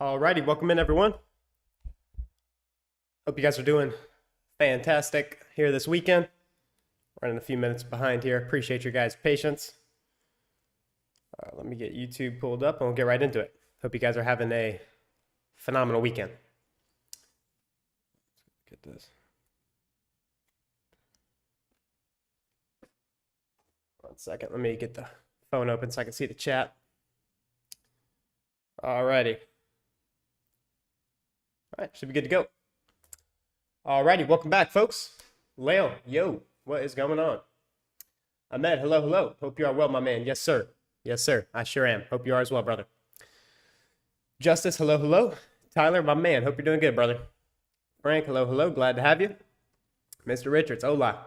Alrighty, welcome in everyone. Hope you guys are doing fantastic here this weekend. Running a few minutes behind here. Appreciate your guys' patience. Let me get YouTube pulled up and we'll get right into it. Hope you guys are having a phenomenal weekend. Let's get this. One second, let me get the phone open so I can see the chat. Alrighty. All right, should be good to go. Alrighty, welcome back, folks. Leo, yo, what is going on? Ahmed, hello, hello. Hope you are well, my man. Yes, sir. Yes, sir. I sure am. Hope you are as well, brother. Justice, hello, hello. Tyler, my man. Hope you're doing good, brother. Frank, hello, hello. Glad to have you. Mr. Richards, hola.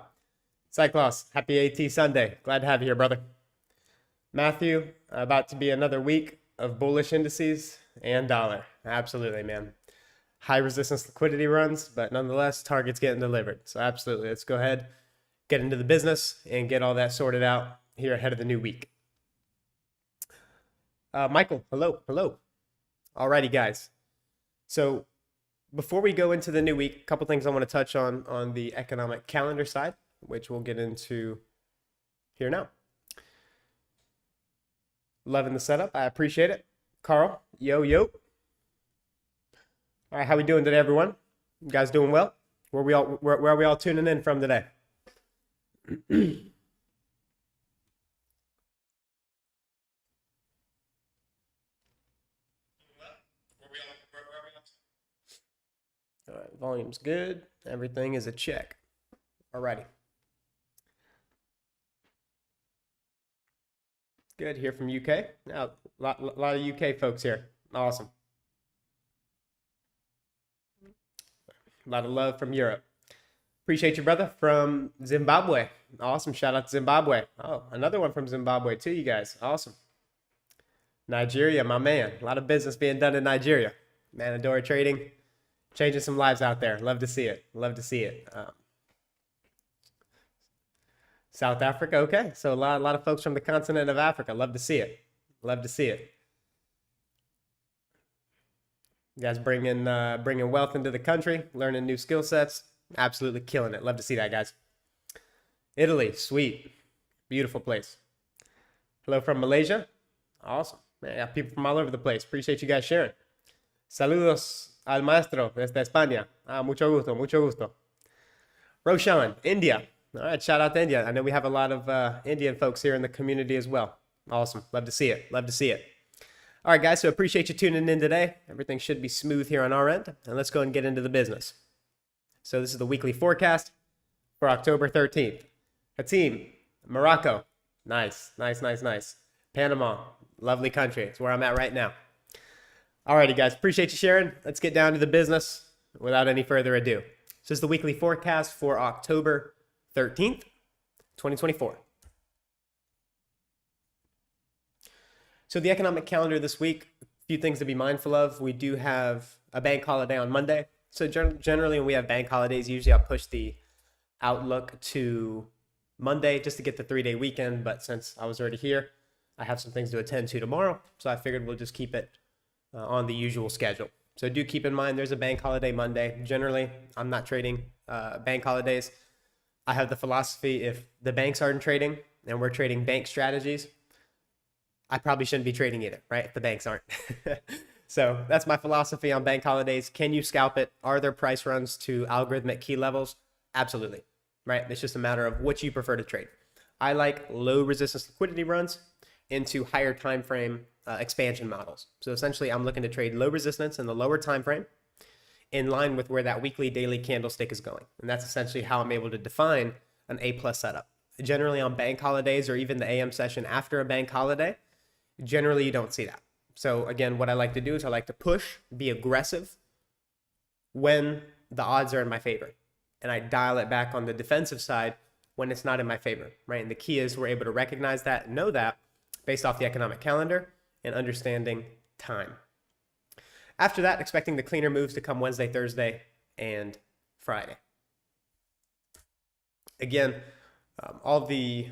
Cyclops, happy AT Sunday. Glad to have you here, brother. Matthew, about to be another week of bullish indices and dollar. Absolutely, man. High resistance liquidity runs, but nonetheless, targets getting delivered. So absolutely, let's go ahead, get into the business and get all that sorted out here ahead of the new week. Michael, hello, hello. Alrighty, guys. So before we go into the new week, a couple things I want to touch on the economic calendar side, which we'll get into here now. Loving the setup. I appreciate it. Carl, yo, yo. All right, how we doing today, everyone? You guys doing well? Where are we all tuning in from today? All right, volume's good. Everything is a check. All righty. Good, here from UK. Now, a lot of UK folks here. Awesome. A lot of love from Europe. Appreciate you, brother, from Zimbabwe. Awesome. Shout out to Zimbabwe. Oh, another one from Zimbabwe too, you guys. Awesome. Nigeria, my man. A lot of business being done in Nigeria. Manadora trading, changing some lives out there. Love to see it. Love to see it. South Africa, okay. So a lot of folks from the continent of Africa. Love to see it. Love to see it. You guys bringing wealth into the country, learning new skill sets, absolutely killing it. Love to see that, guys. Italy, sweet, beautiful place. Hello from Malaysia, awesome. Man, I got people from all over the place. Appreciate you guys sharing. Saludos al maestro desde España. Mucho gusto, mucho gusto. Roshan, India. All right, shout out to India. I know we have a lot of Indian folks here in the community as well. Awesome, love to see it. Love to see it. All right, guys, so appreciate you tuning in today. Everything should be smooth here on our end. And let's go ahead and get into the business. So this is the weekly forecast for October 13th. Hatim, Morocco. Nice, nice, nice, nice. Panama, lovely country. It's where I'm at right now. All righty, guys, appreciate you sharing. Let's get down to the business without any further ado. So this is the weekly forecast for October 13th, 2024. So the economic calendar this week, a few things to be mindful of. We do have a bank holiday on Monday. So generally when we have bank holidays, usually I'll push the outlook to Monday just to get the 3-day weekend. But since I was already here, I have some things to attend to tomorrow. So I figured we'll just keep it on the usual schedule. So do keep in mind there's a bank holiday Monday. Generally, I'm not trading bank holidays. I have the philosophy if the banks aren't trading and we're trading bank strategies, I probably shouldn't be trading either, right? If the banks aren't. So that's my philosophy on bank holidays. Can you scalp it? Are there price runs to algorithmic key levels? Absolutely, right? It's just a matter of what you prefer to trade. I like low resistance liquidity runs into higher time frame expansion models. So essentially, I'm looking to trade low resistance in the lower time frame in line with where that weekly, daily candlestick is going. And that's essentially how I'm able to define an A+ setup. Generally on bank holidays or even the AM session after a bank holiday, generally, you don't see that. So again, what I like to do is I like to push, be aggressive when the odds are in my favor. And I dial it back on the defensive side when it's not in my favor, right? And the key is we're able to recognize that, know that based off the economic calendar and understanding time. After that, expecting the cleaner moves to come Wednesday, Thursday, and Friday. Again, all the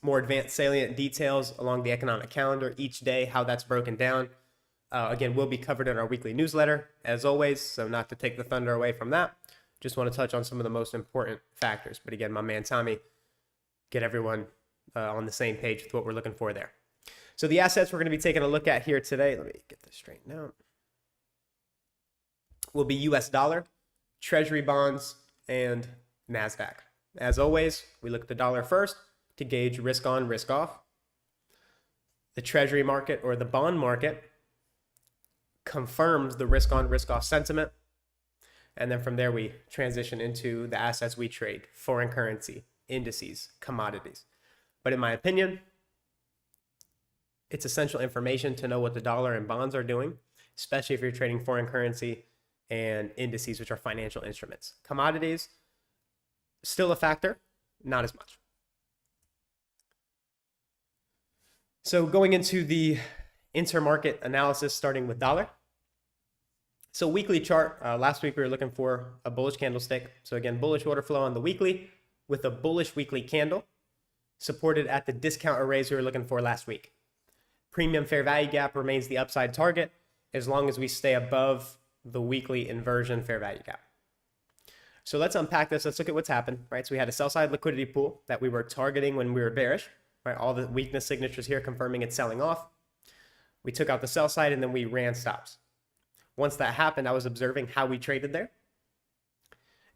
more advanced salient details along the economic calendar each day, how that's broken down. again, will be covered in our weekly newsletter, as always. So not to take the thunder away from that, just want to touch on some of the most important factors. But again, my man Tommy, get everyone on the same page with what we're looking for there. So the assets we're going to be taking a look at here today, let me get this straightened out, will be US dollar, treasury bonds, and Nasdaq. As always, we look at the dollar first to gauge risk on, risk off. The treasury market or the bond market confirms the risk on, risk off sentiment. And then from there, we transition into the assets we trade: foreign currency, indices, commodities. But in my opinion, it's essential information to know what the dollar and bonds are doing, especially if you're trading foreign currency and indices, which are financial instruments. Commodities, still a factor, not as much. So going into the intermarket analysis, starting with dollar. So weekly chart, last week we were looking for a bullish candlestick. So again, bullish order flow on the weekly with a bullish weekly candle supported at the discount arrays we were looking for last week. Premium fair value gap remains the upside target as long as we stay above the weekly inversion fair value gap. So let's unpack this. Let's look at what's happened, right? So we had a sell side liquidity pool that we were targeting when we were bearish, right? All the weakness signatures here confirming it's selling off. We took out the sell side and then we ran stops. Once that happened, I was observing how we traded there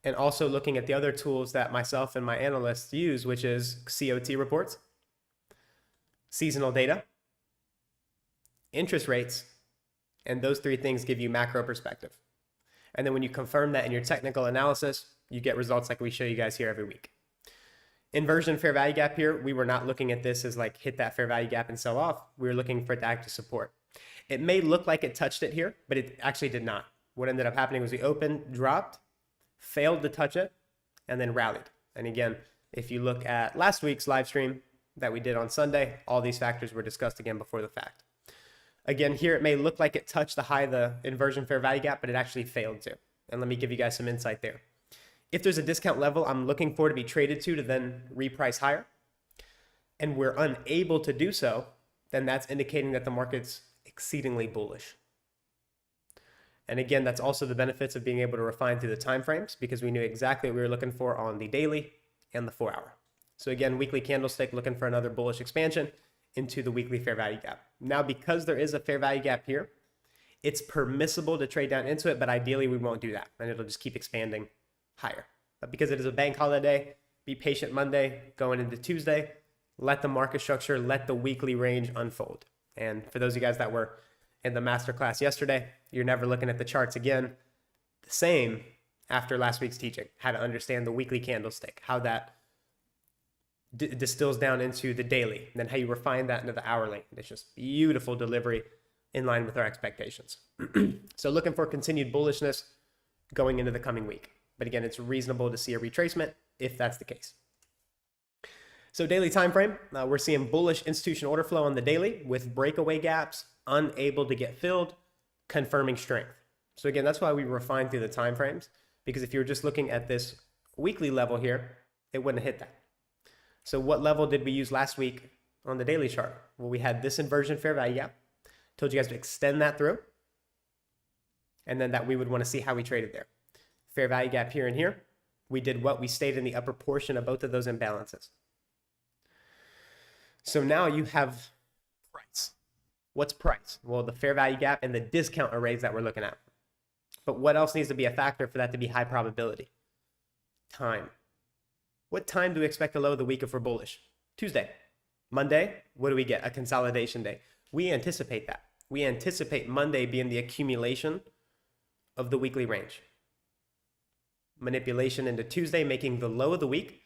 and also looking at the other tools that myself and my analysts use, which is COT reports, seasonal data, interest rates, and those three things give you macro perspective. And then when you confirm that in your technical analysis, you get results like we show you guys here every week. Inversion fair value gap here, we were not looking at this as like hit that fair value gap and sell off. We were looking for it to act as support. It may look like it touched it here, but it actually did not. What ended up happening was we opened, dropped, failed to touch it, and then rallied. And again, if you look at last week's live stream that we did on Sunday, all these factors were discussed again before the fact. Again, here it may look like it touched the high, the inversion fair value gap, but it actually failed to. And let me give you guys some insight there. If there's a discount level I'm looking for to be traded to then reprice higher, and we're unable to do so, then that's indicating that the market's exceedingly bullish. And again, that's also the benefits of being able to refine through the time frames, because we knew exactly what we were looking for on the daily and the 4-hour. So again, weekly candlestick looking for another bullish expansion into the weekly fair value gap. Now, because there is a fair value gap here, it's permissible to trade down into it, but ideally we won't do that, and it'll just keep expanding higher. But because it is a bank holiday, be patient Monday going into Tuesday, let the market structure, let the weekly range unfold. And for those of you guys that were in the masterclass yesterday, you're never looking at the charts again. The same after last week's teaching, how to understand the weekly candlestick, how that distills down into the daily, and then how you refine that into the hourly. It's just beautiful delivery in line with our expectations. So looking for continued bullishness going into the coming week. But again, it's reasonable to see a retracement if that's the case. So daily time frame, we're seeing bullish institutional order flow on the daily with breakaway gaps unable to get filled, confirming strength. So again, that's why we refine through the time frames, because if you were just looking at this weekly level here, it wouldn't hit that. So what level did we use last week on the daily chart? Well, we had this inversion fair value gap. Told you guys to extend that through, and then that we would want to see how we traded there. Fair value gap here and here. We did what? We stayed in the upper portion of both of those imbalances. So now you have price. What's price? Well, the fair value gap and the discount arrays that we're looking at. But what else needs to be a factor for that to be high probability? Time. What time do we expect the low of the week if we're bullish? Tuesday. Monday, what do we get? A consolidation day. We anticipate that. We anticipate Monday being the accumulation of the weekly range. Manipulation into Tuesday, making the low of the week,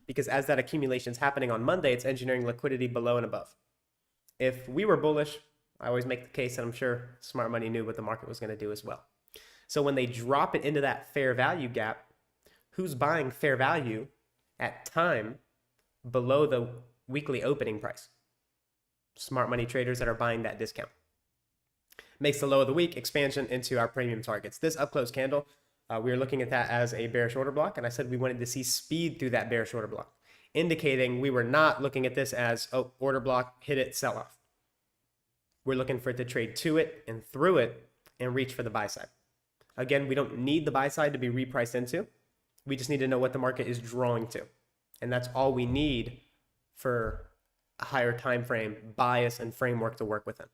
because as that accumulation is happening on Monday, it's engineering liquidity below and above. If we were bullish, I always make the case, and I'm sure smart money knew what the market was going to do as well. So when they drop it into that fair value gap, who's buying fair value at time below the weekly opening price? Smart money traders that are buying that discount. Makes the low of the week expansion into our premium targets. This up close candle, we were looking at that as a bearish order block, and I said we wanted to see speed through that bearish order block, indicating we were not looking at this as, oh, order block, hit it, sell off. we're looking for it to trade to it and through it and reach for the buy side. Again, we don't need the buy side to be repriced into. We just need to know what the market is drawing to. And that's all we need for a higher time frame bias and framework to work within.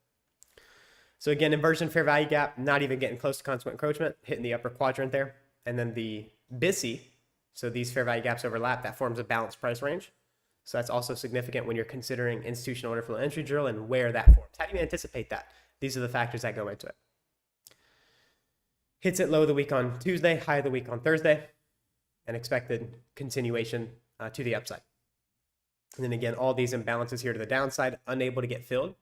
So again, inversion fair value gap, not even getting close to consequent encroachment, hitting the upper quadrant there. And then the BISI, so these fair value gaps overlap, that forms a balanced price range. So that's also significant when you're considering institutional order flow entry drill and where that forms. How do you anticipate that? These are the factors that go into it. Hits it low of the week on Tuesday, high of the week on Thursday, and expected continuation to the upside. And then again, all these imbalances here to the downside, unable to get filled,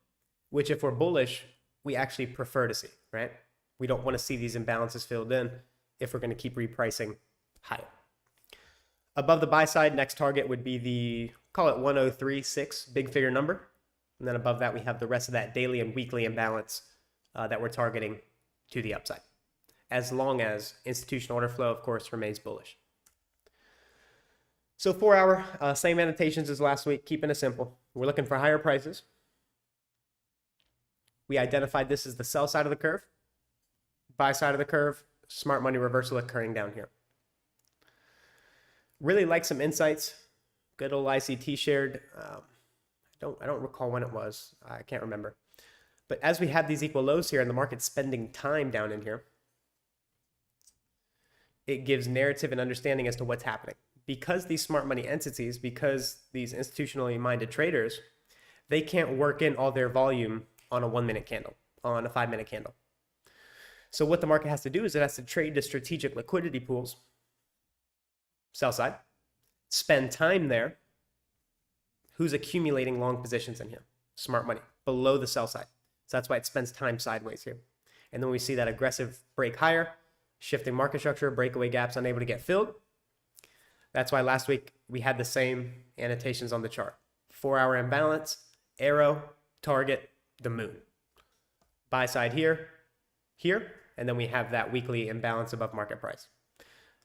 which if we're bullish, we actually prefer to see, right? We don't want to see these imbalances filled in if we're going to keep repricing higher. Above the buy side, next target would be the, call it 103.6 big figure number. And then above that, we have the rest of that daily and weekly imbalance that we're targeting to the upside, as long as institutional order flow, of course, remains bullish. So 4 hour, same annotations as last week, keeping it simple. We're looking for higher prices. We identified this as the sell side of the curve, buy side of the curve, smart money reversal occurring down here. Really like some insights. Good old ICT shared. I don't recall when it was. I can't remember. But as we have these equal lows here and the market's spending time down in here, it gives narrative and understanding as to what's happening. Because these smart money entities, because these institutionally minded traders, they can't work in all their volume on a 1 minute candle, on a 5 minute candle. So what the market has to do is it has to trade the strategic liquidity pools, sell side, spend time there. Who's accumulating long positions in here? Smart money, below the sell side. So that's why it spends time sideways here. And then we see that aggressive break higher, shifting market structure, breakaway gaps unable to get filled. That's why last week we had the same annotations on the chart. 4 hour imbalance, arrow, target, the moon. Buy side here, here, and then we have that weekly imbalance above market price.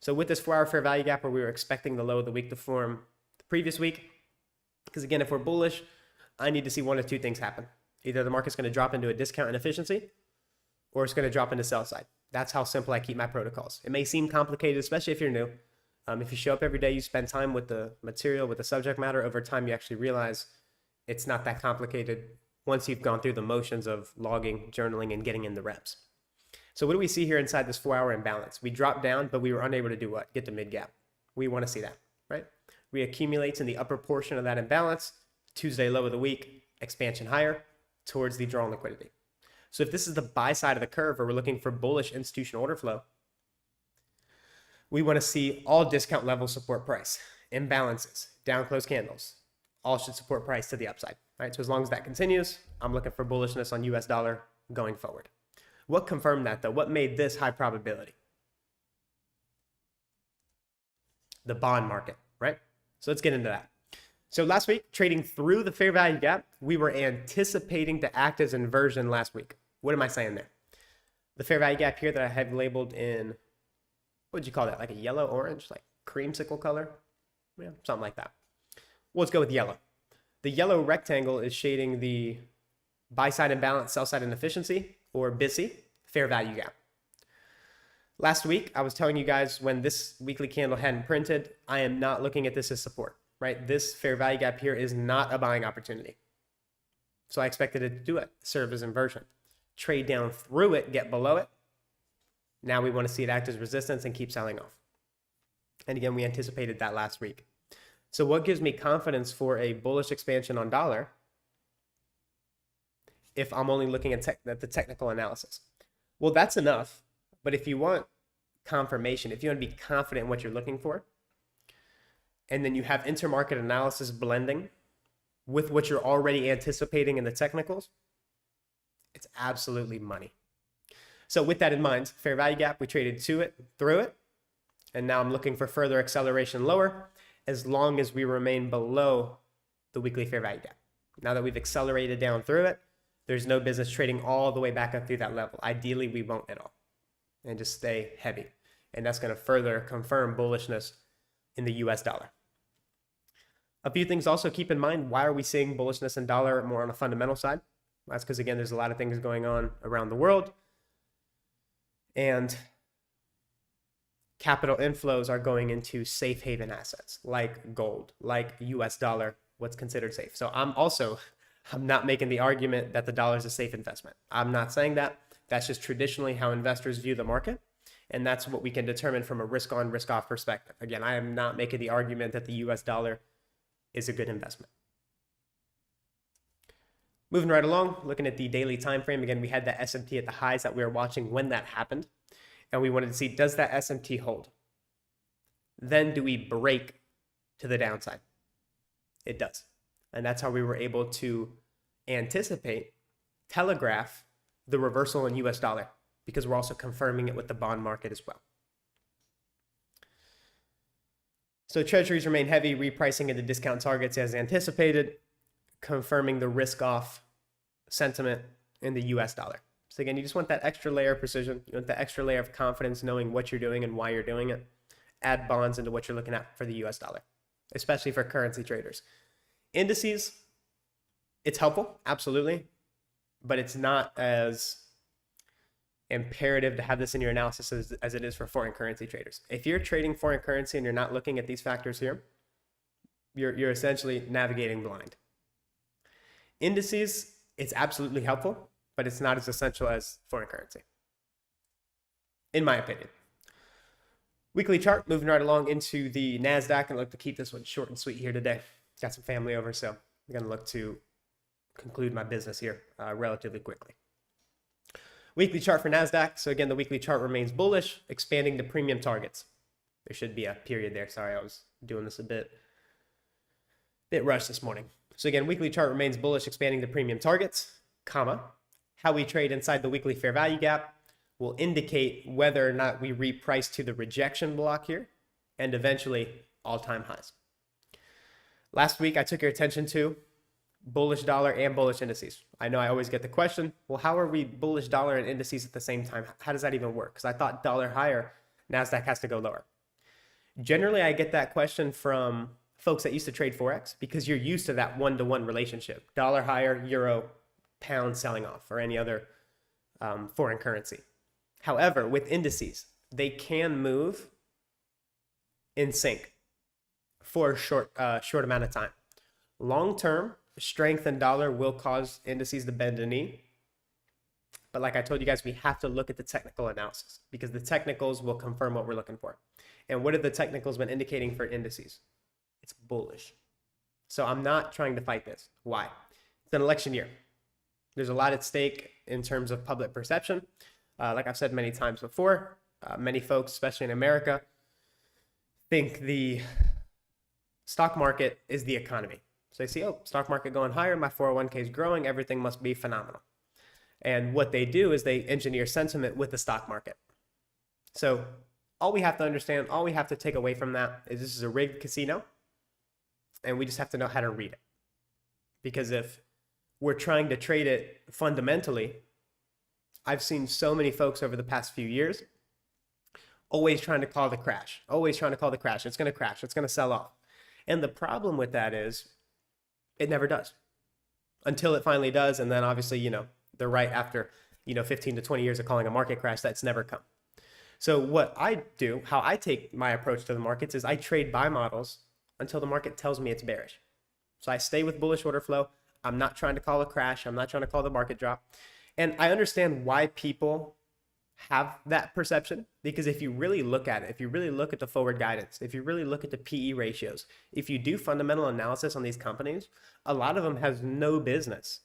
So with this 4 hour fair value gap where we were expecting the low of the week to form the previous week, because again, if we're bullish, I need to see one of two things happen. Either the market's going to drop into a discount inefficiency, or it's going to drop into sell side. That's how simple I keep my protocols. It may seem complicated, especially if you're new. If you show up every day, you spend time with the material, with the subject matter, over time you actually realize it's not that complicated once you've gone through the motions of logging, journaling, and getting in the reps. So what do we see here inside this 4 hour imbalance? We dropped down, but we were unable to do what? Get to mid gap. We want to see that, right? Reaccumulates in the upper portion of that imbalance. Tuesday low of the week, expansion higher towards the drawn liquidity. So if this is the buy side of the curve, or we're looking for bullish institutional order flow, we want to see all discount levels support price. Imbalances, down close candles, all should support price to the upside, right? So as long as that continues, I'm looking for bullishness on US dollar going forward. What confirmed that though? What made this high probability? The bond market, right? So let's get into that. So last week, trading through the fair value gap, we were anticipating to act as inversion last week. What am I saying there? The fair value gap here that I have labeled in, what would you call that? Like a yellow, orange, like creamsicle color? Yeah, something like that. Well, let's go with yellow. The yellow rectangle is shading the buy side imbalance, sell side inefficiency, or BISI, fair value gap. Last week, I was telling you guys when this weekly candle hadn't printed, I am not looking at this as support, right? This fair value gap here is not a buying opportunity. So I expected it to do it, serve as inversion. Trade down through it, get below it. Now we want to see it act as resistance and keep selling off. And again, we anticipated that last week. So what gives me confidence for a bullish expansion on dollar if I'm only looking at the technical analysis? Well, that's enough. But if you want confirmation, if you want to be confident in what you're looking for, and then you have intermarket analysis blending with what you're already anticipating in the technicals, it's absolutely money. So with that in mind, fair value gap, we traded to it, through it, and now I'm looking for further acceleration lower as long as we remain below the weekly fair value gap. Now that we've accelerated down through it, there's no business trading all the way back up through that level. Ideally, we won't at all, and just stay heavy. And that's going to further confirm bullishness in the US dollar. A few things also keep in mind. Why are we seeing bullishness in dollar more on a fundamental side? That's because, again, there's a lot of things going on around the world. And capital inflows are going into safe haven assets like gold, like US dollar, what's considered safe. So I'm not making the argument that the dollar is a safe investment. I'm not saying that. That's just traditionally how investors view the market. And that's what we can determine from a risk on, risk off perspective. Again, I am not making the argument that the US dollar is a good investment. Moving right along, looking at the daily time frame. Again, we had that S&P at the highs that we were watching when that happened. And we wanted to see, does that S&P hold? Then do we break to the downside? It does. And that's how we were able to anticipate, telegraph the reversal in US dollar, because we're also confirming it with the bond market as well. So treasuries remain heavy, repricing into discount targets as anticipated, confirming the risk off sentiment in the US dollar. So again, you just want that extra layer of precision. You want that extra layer of confidence, knowing what you're doing and why you're doing it. Add bonds into what you're looking at for the US dollar, especially for currency traders. Indices, it's helpful, absolutely, but it's not as imperative to have this in your analysis as it is for foreign currency traders. If you're trading foreign currency and you're not looking at these factors here, you're essentially navigating blind. Indices, it's absolutely helpful, but it's not as essential as foreign currency, in my opinion. Weekly chart, moving right along into the Nasdaq, and look to keep this one short and sweet here today. Got some family over, so I'm going to look to conclude my business here relatively quickly. Weekly chart for Nasdaq. So again, the weekly chart remains bullish, expanding the premium targets. There should be a period there. Sorry, I was doing this a bit rushed this morning. So again, weekly chart remains bullish, expanding the premium targets, comma, how we trade inside the weekly fair value gap will indicate whether or not we reprice to the rejection block here and eventually all-time highs. Last week, I took your attention to bullish dollar and bullish indices. I know I always get the question, well, how are we bullish dollar and indices at the same time? How does that even work? Because I thought dollar higher, Nasdaq has to go lower. Generally, I get that question from folks that used to trade Forex because you're used to that one-to-one relationship. Dollar higher, euro, pound selling off, or any other foreign currency. However, with indices, they can move in sync for a short amount of time. Long-term, strength in dollar will cause indices to bend a knee. But like I told you guys, we have to look at the technical analysis because the technicals will confirm what we're looking for. And what have the technicals been indicating for indices? It's bullish. So I'm not trying to fight this. Why? It's an election year. There's a lot at stake in terms of public perception. Like I've said many times before, many folks, especially in America, think the stock market is the economy. So they see, oh, stock market going higher, my 401k is growing, everything must be phenomenal. And what they do is they engineer sentiment with the stock market. So all we have to understand, all we have to take away from that is this is a rigged casino, and we just have to know how to read it. Because if we're trying to trade it fundamentally, I've seen so many folks over the past few years always trying to call the crash, always trying to call the crash. It's going to crash. It's going to sell off. And the problem with that is it never does until it finally does. And then obviously, they're right after, 15 to 20 years of calling a market crash, that's never come. So what I do, how I take my approach to the markets is I trade buy models until the market tells me it's bearish. So I stay with bullish order flow. I'm not trying to call a crash. I'm not trying to call the market drop. And I understand why people have that perception, because if you really look at it, if you really look at the forward guidance, if you really look at the PE ratios, if you do fundamental analysis on these companies, a lot of them has no business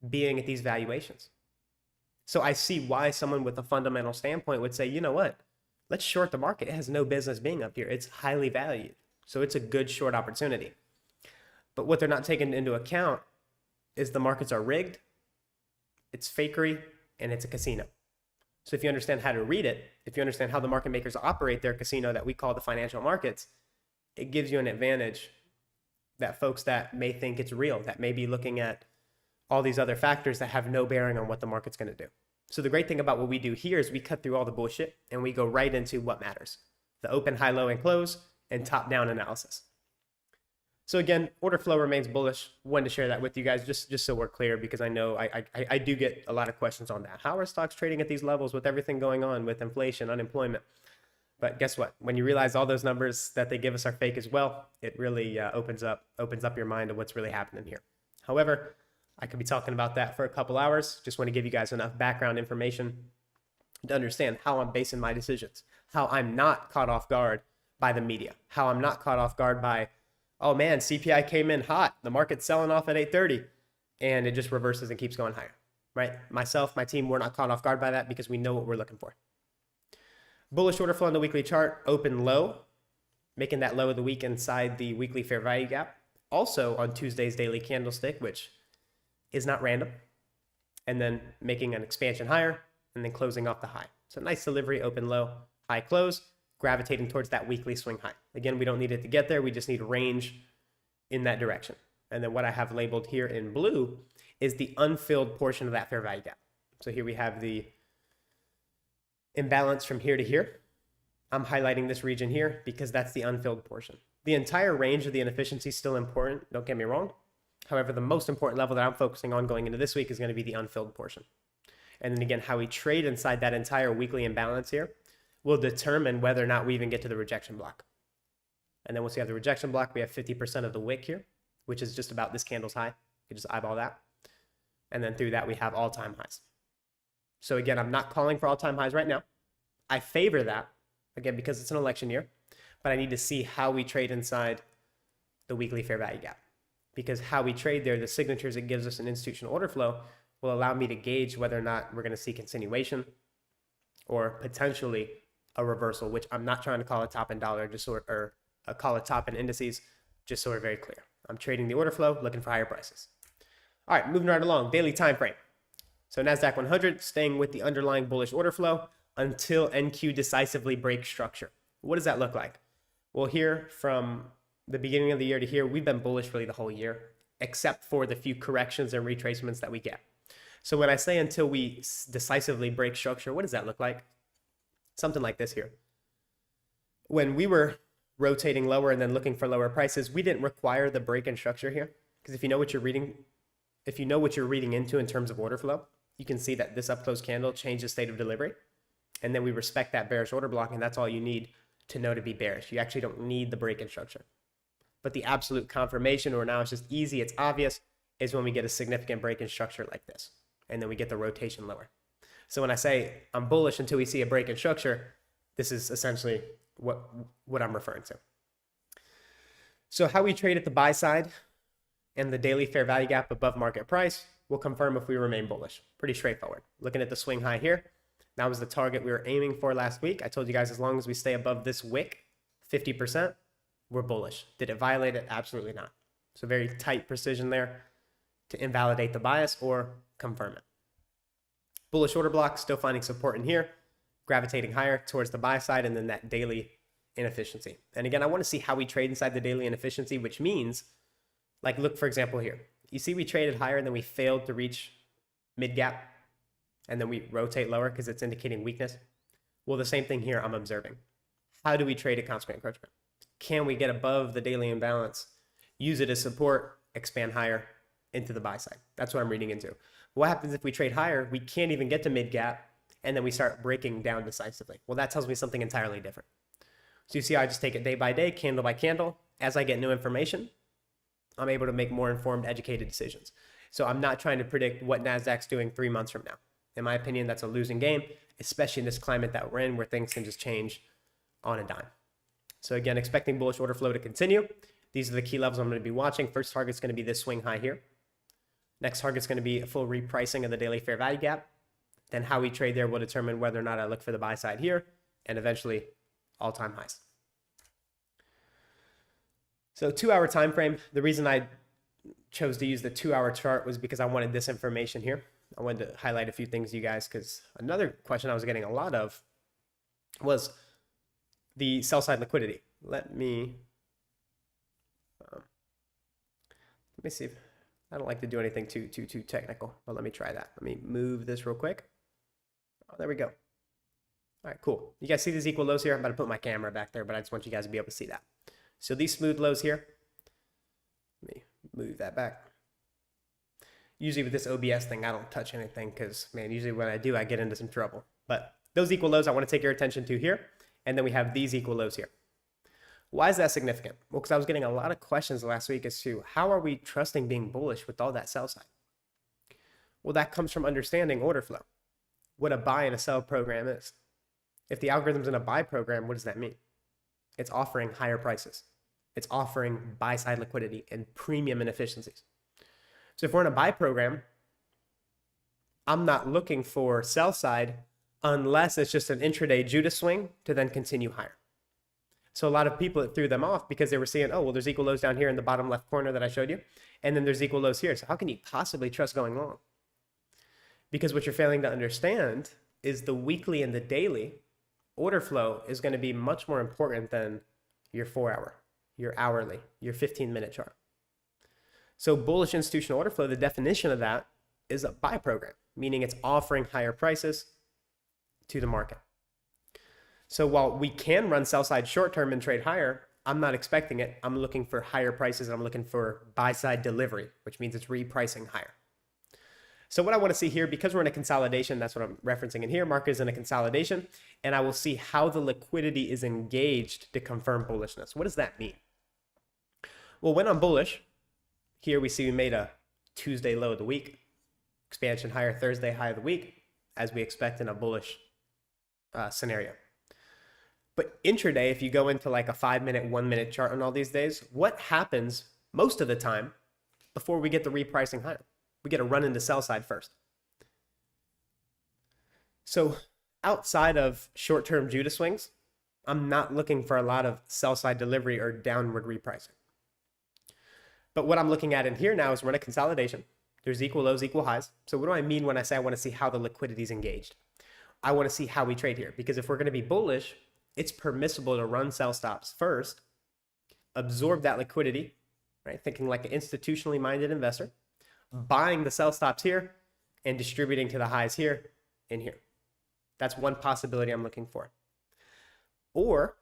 being at these valuations. So I see why someone with a fundamental standpoint would say, you know what, let's short the market. It has no business being up here. It's highly valued. So it's a good short opportunity. But what they're not taking into account is the markets are rigged, it's fakery, and it's a casino. So if you understand how to read it, if you understand how the market makers operate their casino that we call the financial markets, it gives you an advantage that folks that may think it's real, that may be looking at all these other factors that have no bearing on what the market's going to do. So the great thing about what we do here is we cut through all the bullshit and we go right into what matters: the open, high, low, and close, and top-down analysis. So again, order flow remains bullish. Wanted to share that with you guys just so we're clear, because I know I do get a lot of questions on that. How are stocks trading at these levels with everything going on with inflation, unemployment? But guess what? When you realize all those numbers that they give us are fake as well, it really opens up your mind to what's really happening here. However, I could be talking about that for a couple hours. Just want to give you guys enough background information to understand how I'm basing my decisions, how I'm not caught off guard by the media, how I'm not caught off guard by, oh man, CPI came in hot, the market's selling off at 8:30, and it just reverses and keeps going higher, right? Myself, my team, we're not caught off guard by that because we know what we're looking for. Bullish order flow on the weekly chart, open low, making that low of the week inside the weekly fair value gap. Also on Tuesday's daily candlestick, which is not random, and then making an expansion higher and then closing off the high. So nice delivery, open low, high close, gravitating towards that weekly swing high. Again, we don't need it to get there. We just need range in that direction. And then what I have labeled here in blue is the unfilled portion of that fair value gap. So here we have the imbalance from here to here. I'm highlighting this region here because that's the unfilled portion. The entire range of the inefficiency is still important, don't get me wrong. However, the most important level that I'm focusing on going into this week is going to be the unfilled portion. And then again, how we trade inside that entire weekly imbalance here will determine whether or not we even get to the rejection block. And then once we have the rejection block, we have 50% of the wick here, which is just about this candle's high. You can just eyeball that. And then through that, we have all-time highs. So again, I'm not calling for all-time highs right now. I favor that, again, because it's an election year, but I need to see how we trade inside the weekly fair value gap. Because how we trade there, the signatures it gives us an institutional order flow will allow me to gauge whether or not we're going to see continuation or potentially a reversal, which I'm not trying to call a top in dollar, or call a top in indices, just so we're very clear. I'm trading the order flow, looking for higher prices. All right, moving right along, daily time frame. So Nasdaq 100 staying with the underlying bullish order flow until NQ decisively breaks structure. What does that look like? Well, here from the beginning of the year to here, we've been bullish really the whole year, except for the few corrections and retracements that we get. So when I say until we decisively break structure, what does that look like? Something like this here. When we were rotating lower and then looking for lower prices, we didn't require the break in structure here, because if you know what you're reading, into in terms of order flow, you can see that this up close candle changed the state of delivery, and then we respect that bearish order block, and that's all you need to know to be bearish. You actually don't need the break in structure. But the absolute confirmation, or now it's just easy, it's obvious, is when we get a significant break in structure like this, and then we get the rotation lower. So when I say I'm bullish until we see a break in structure, this is essentially what I'm referring to. So how we trade at the buy side and the daily fair value gap above market price will confirm if we remain bullish. Pretty straightforward. Looking at the swing high here, that was the target we were aiming for last week. I told you guys as long as we stay above this wick, 50%, we're bullish. Did it violate it? Absolutely not. So very tight precision there to invalidate the bias or confirm it. Bullish order block still finding support in here, gravitating higher towards the buy side, and then that daily inefficiency. And again, I want to see how we trade inside the daily inefficiency, which means, like, look, for example, here. You see we traded higher and then we failed to reach mid gap, and then we rotate lower because it's indicating weakness. Well, the same thing here I'm observing. How do we trade at constant encroachment? Can we get above the daily imbalance, use it as support, expand higher into the buy side? That's what I'm reading into. What happens if we trade higher? We can't even get to mid gap, and then we start breaking down decisively. Well, that tells me something entirely different. So you see, I just take it day by day, candle by candle. As I get new information, I'm able to make more informed, educated decisions. So I'm not trying to predict what Nasdaq's doing 3 months from now. In my opinion, that's a losing game, especially in this climate that we're in, where things can just change on a dime. So again, expecting bullish order flow to continue. These are the key levels I'm going to be watching. First target is going to be this swing high here. Next target is going to be a full repricing of the daily fair value gap. Then how we trade there will determine whether or not I look for the buy side here, and eventually all-time highs. So 2-hour time frame. The reason I chose to use the 2-hour chart was because I wanted this information here. I wanted to highlight a few things to you guys, because another question I was getting a lot of was the sell side liquidity. Let me see if I don't like to do anything too technical, but let me try that. Let me move this real quick. Oh, there we go. All right, cool. You guys see these equal lows here? I'm about to put my camera back there, but I just want you guys to be able to see that. So these smooth lows here, move that back. Usually with this OBS thing, I don't touch anything because, man, usually when I do, I get into some trouble. But those equal lows I want to take your attention to here. And then we have these equal lows here. Why is that significant? Well, because I was getting a lot of questions last week as to how are we trusting being bullish with all that sell side? Well, that comes from understanding order flow, what a buy and a sell program is. If the algorithm's in a buy program, what does that mean? It's offering higher prices. It's offering buy-side liquidity and premium inefficiencies. So if we're in a buy program, I'm not looking for sell side unless it's just an intraday Judas swing to then continue higher. So a lot of people, it threw them off because they were seeing, oh, well, there's equal lows down here in the bottom left corner that I showed you, and then there's equal lows here. So how can you possibly trust going long? Because what you're failing to understand is the weekly and the daily order flow is going to be much more important than your 4-hour, your hourly, your 15-minute chart. So bullish institutional order flow, the definition of that is a buy program, meaning it's offering higher prices to the market. So while we can run sell side short term and trade higher, I'm not expecting it. I'm looking for higher prices and I'm looking for buy side delivery, which means it's repricing higher. So what I want to see here, because we're in a consolidation, that's what I'm referencing in here. Market is in a consolidation, and I will see how the liquidity is engaged to confirm bullishness. What does that mean? Well, when I'm bullish, here we see we made a Tuesday low of the week, expansion higher Thursday high of the week, as we expect in a bullish scenario. But intraday, if you go into like a 5-minute, 1-minute chart on all these days, what happens most of the time before we get the repricing higher? We get a run into sell side first. So outside of short-term Judas swings, I'm not looking for a lot of sell side delivery or downward repricing. But what I'm looking at in here now is we're in a consolidation. There's equal lows, equal highs. So what do I mean when I say I want to see how the liquidity is engaged? I want to see how we trade here, because if we're going to be bullish, it's permissible to run sell stops first, absorb that liquidity, right? Thinking like an institutionally minded investor, buying the sell stops here and distributing to the highs here and here. That's one possibility I'm looking for. Or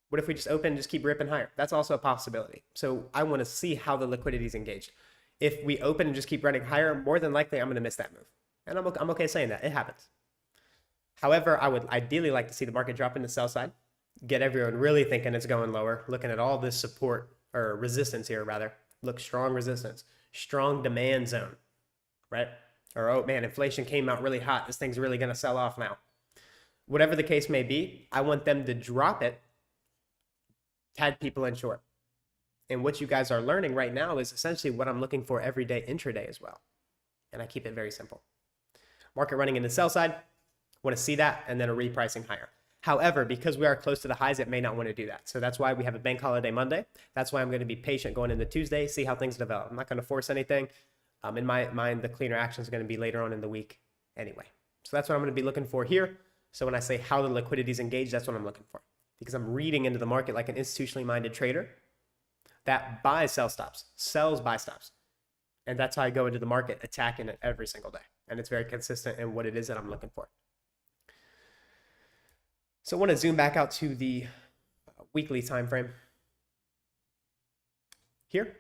what if we just open and just keep ripping higher? That's also a possibility. So I want to see how the liquidity is engaged. If we open and just keep running higher, more than likely I'm going to miss that move. And I'm okay saying that. It happens. However, I would ideally like to see the market drop into sell side, get everyone really thinking it's going lower, looking at all this support or resistance here rather. Look, strong resistance, strong demand zone, right? Or, oh man, inflation came out really hot. This thing's really going to sell off now. Whatever the case may be, I want them to drop it, tag people in short. And what you guys are learning right now is essentially what I'm looking for every day intraday as well. And I keep it very simple. Market running into sell side, want to see that, and then a repricing higher. However, because we are close to the highs, it may not want to do that. So that's why we have a bank holiday Monday. That's why I'm going to be patient going into Tuesday, see how things develop. I'm not going to force anything. In my mind, the cleaner action is going to be later on in the week anyway. So that's what I'm going to be looking for here. So when I say how the liquidity is engaged, that's what I'm looking for. Because I'm reading into the market like an institutionally minded trader that buys sell stops, sells buy stops. And that's how I go into the market, attacking it every single day. And it's very consistent in what it is that I'm looking for. So I want to zoom back out to the weekly time frame here.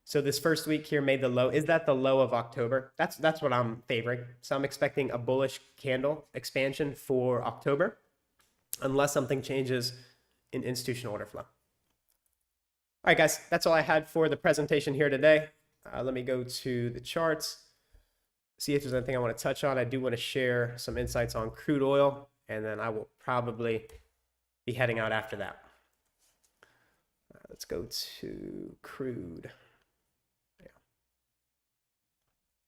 So this first week here made the low. Is that the low of October? That's what I'm favoring. So I'm expecting a bullish candle expansion for October, unless something changes in institutional order flow. All right, guys, that's all I had for the presentation here today. Let me go to the charts, see if there's anything I want to touch on. I do want to share some insights on crude oil, and then I will probably be heading out after that. Let's go to crude. Yeah.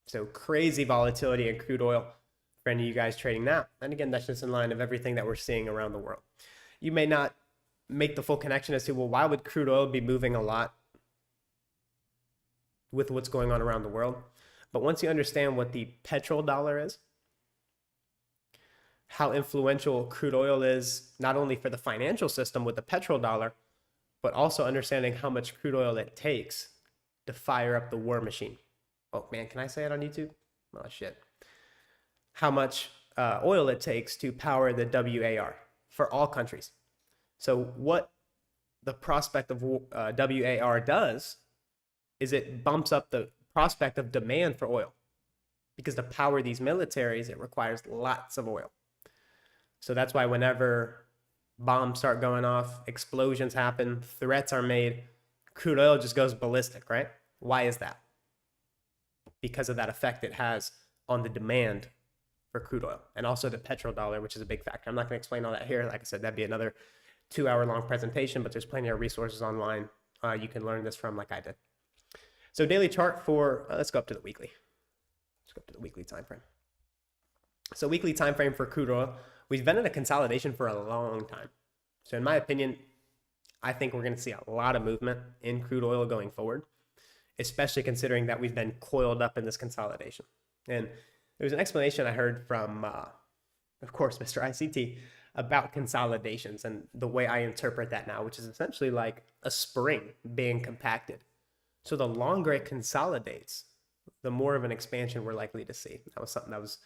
So crazy volatility in crude oil for any of you guys trading now. And again, that's just in line of everything that we're seeing around the world. You may not make the full connection as to, well, why would crude oil be moving a lot with what's going on around the world? But once you understand what the petrodollar is, how influential crude oil is, not only for the financial system with the petrodollar, but also understanding how much crude oil it takes to fire up the war machine. Oh man, can I say it on YouTube? Oh shit. How much oil it takes to power the WAR for all countries. So what the prospect of WAR does is it bumps up the prospect of demand for oil, because to power these militaries, it requires lots of oil. So that's why whenever bombs start going off, explosions happen, threats are made, crude oil just goes ballistic, right? Why is that? Because of that effect it has on the demand for crude oil, and also the petrodollar, which is a big factor. I'm not going to explain all that here. Like I said, that'd be another 2-hour long presentation, but there's plenty of resources online you can learn this from, like I did. So daily chart for, let's go up to the weekly. Let's go up to the weekly time frame. So weekly time frame for crude oil, we've been in a consolidation for a long time. So in my opinion, I think we're going to see a lot of movement in crude oil going forward, especially considering that we've been coiled up in this consolidation. And there was an explanation I heard from, of course, Mr. ICT about consolidations and the way I interpret that now, which is essentially like a spring being compacted. So the longer it consolidates, the more of an expansion we're likely to see. That was something that was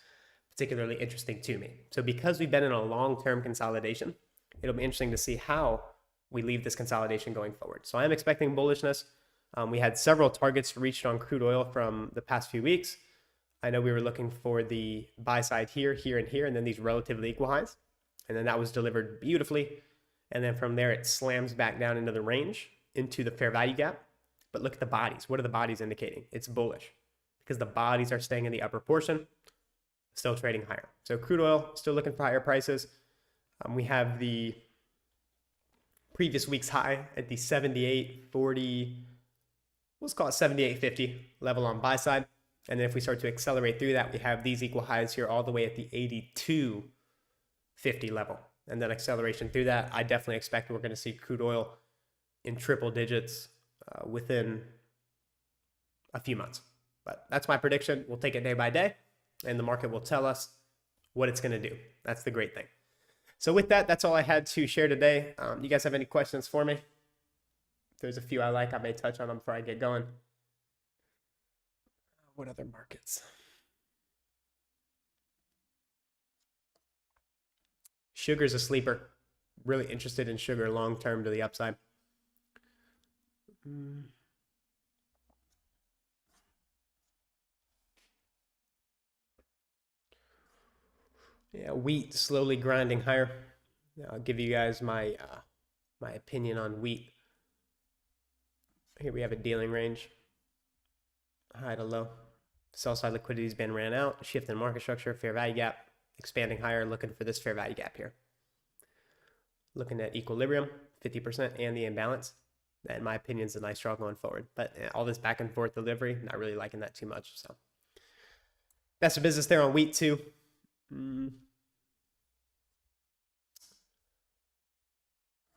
particularly interesting to me. So because we've been in a long-term consolidation, it'll be interesting to see how we leave this consolidation going forward. So I'm expecting bullishness. We had several targets reached on crude oil from the past few weeks. I know we were looking for the buy side here, here, and here, and then these relatively equal highs. And then that was delivered beautifully. And then from there, it slams back down into the range, into the fair value gap. But look at the bodies. What are the bodies indicating? It's bullish because the bodies are staying in the upper portion, still trading higher. So crude oil, still looking for higher prices. We have the previous week's high at the 78.40, let's call it 78.50 level on buy side. And then if we start to accelerate through that, we have these equal highs here all the way at the 82.50 level. And then acceleration through that, I definitely expect we're going to see crude oil in triple digits within a few months. But that's my prediction. We'll take it day by day, and the market will tell us what it's going to do. That's the great thing. So with that, that's all I had to share today. You guys have any questions for me? If there's a few I like, I may touch on them before I get going. What other markets? Sugar's a sleeper. Really interested in sugar long term to the upside. Yeah, wheat slowly grinding higher. I'll give you guys my my opinion on wheat. Here we have a dealing range, high to low. Sell side liquidity's been ran out. Shift in market structure, fair value gap, expanding higher, looking for this fair value gap here. Looking at equilibrium, 50%, and the imbalance. That, in my opinion, is a nice draw going forward. But all this back and forth delivery, not really liking that too much. So that's the business there on wheat too.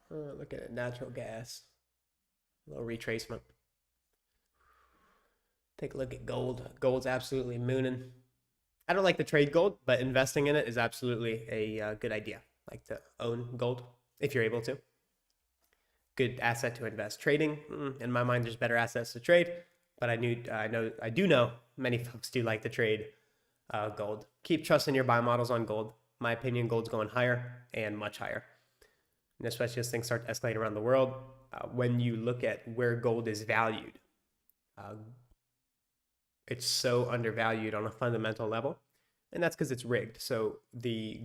Look at it, natural gas. A little retracement. Take a look at gold. Gold's absolutely mooning. I don't like to trade gold, but investing in it is absolutely a good idea. Like to own gold if you're able to. Good asset to invest. Trading, in my mind, there's better assets to trade, but I do know many folks do like to trade gold. Keep trusting your buy models on gold. In my opinion, gold's going higher and much higher. And especially as things start to escalate around the world, when you look at where gold is valued, it's so undervalued on a fundamental level, and that's because it's rigged. So the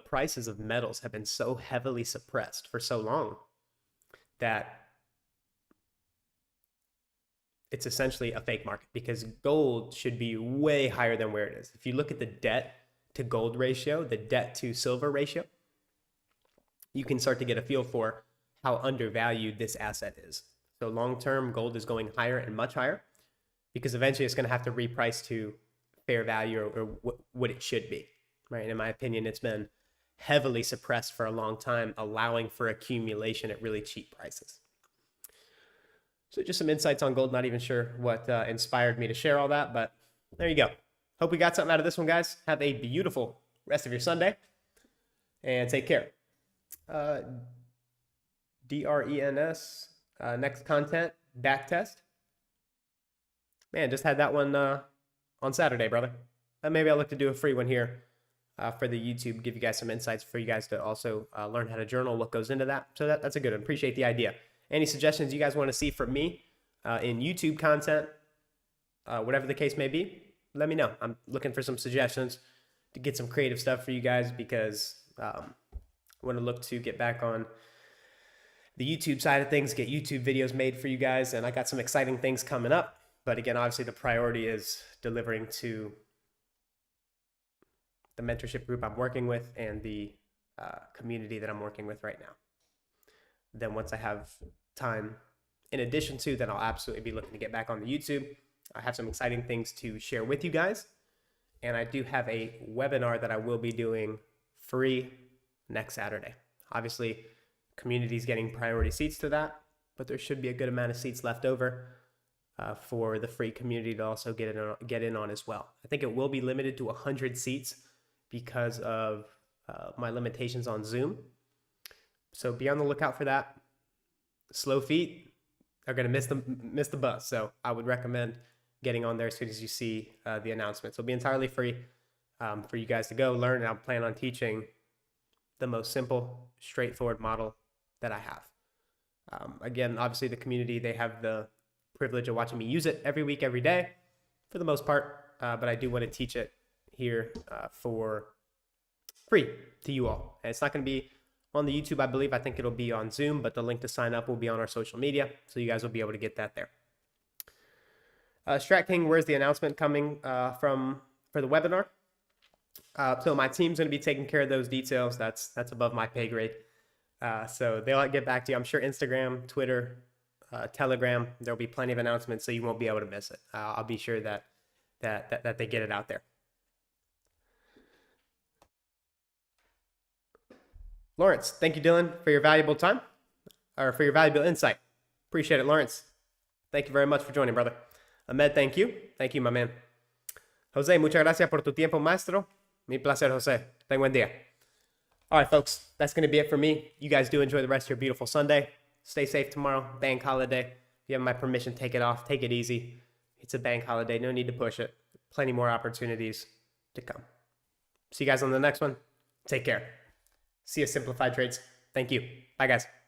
prices of metals have been so heavily suppressed for so long that it's essentially a fake market, because gold should be way higher than where it is. If you look at the debt to gold ratio, the debt to silver ratio, you can start to get a feel for how undervalued this asset is. So long-term, gold is going higher and much higher, because eventually it's going to have to reprice to fair value or what it should be, right? And in my opinion, it's been heavily suppressed for a long time, allowing for accumulation at really cheap prices. So just some insights on gold. Not even sure what inspired me to share all that, but there you go. Hope we got something out of this one, guys. Have a beautiful rest of your Sunday, and take care. DRENS, next content, back test. Man, just had that one on Saturday, brother. Maybe I'll look to do a free one here for the YouTube, give you guys some insights for you guys to also learn how to journal, what goes into that. So that's a good one. Appreciate the idea. Any suggestions you guys want to see from me in YouTube content, whatever the case may be, let me know. I'm looking for some suggestions to get some creative stuff for you guys because I want to look to get back on the YouTube side of things, get YouTube videos made for you guys. And I got some exciting things coming up. But again, obviously the priority is delivering to the mentorship group I'm working with and the community that I'm working with right now. Then once I have time in addition to, then I'll absolutely be looking to get back on the YouTube. I have some exciting things to share with you guys. And I do have a webinar that I will be doing free next Saturday. Obviously, community's getting priority seats to that, but there should be a good amount of seats left over for the free community to also get in on as well. I think it will be limited to 100 seats because of my limitations on Zoom. So be on the lookout for that. Slow feet are going to miss the bus. So I would recommend getting on there as soon as you see the announcement. So it'll be entirely free for you guys to go learn. And I'm planning on teaching the most simple, straightforward model that I have. Again, obviously the community, they have the privilege of watching me use it every week, every day for the most part. But I do want to teach it here for free to you all. And it's not going to be on the YouTube, I believe. I think it'll be on Zoom, but the link to sign up will be on our social media. So you guys will be able to get that there. Strat King, where's the announcement coming from for the webinar? So my team's going to be taking care of those details. That's above my pay grade. So they'll get back to you. I'm sure Instagram, Twitter, Telegram, there'll be plenty of announcements, so you won't be able to miss it. I'll be sure that they get it out there. Lawrence, thank you, Dylan, for your valuable time, or for your valuable insight. Appreciate it, Lawrence. Thank you very much for joining, brother. Ahmed, thank you. Thank you, my man. Jose, muchas gracias por tu tiempo, maestro. Mi placer, Jose. Ten buen día. All right, folks, that's going to be it for me. You guys do enjoy the rest of your beautiful Sunday. Stay safe tomorrow. Bank holiday. If you have my permission, take it off. Take it easy. It's a bank holiday. No need to push it. Plenty more opportunities to come. See you guys on the next one. Take care. See you, Simplified Trades. Thank you. Bye, guys.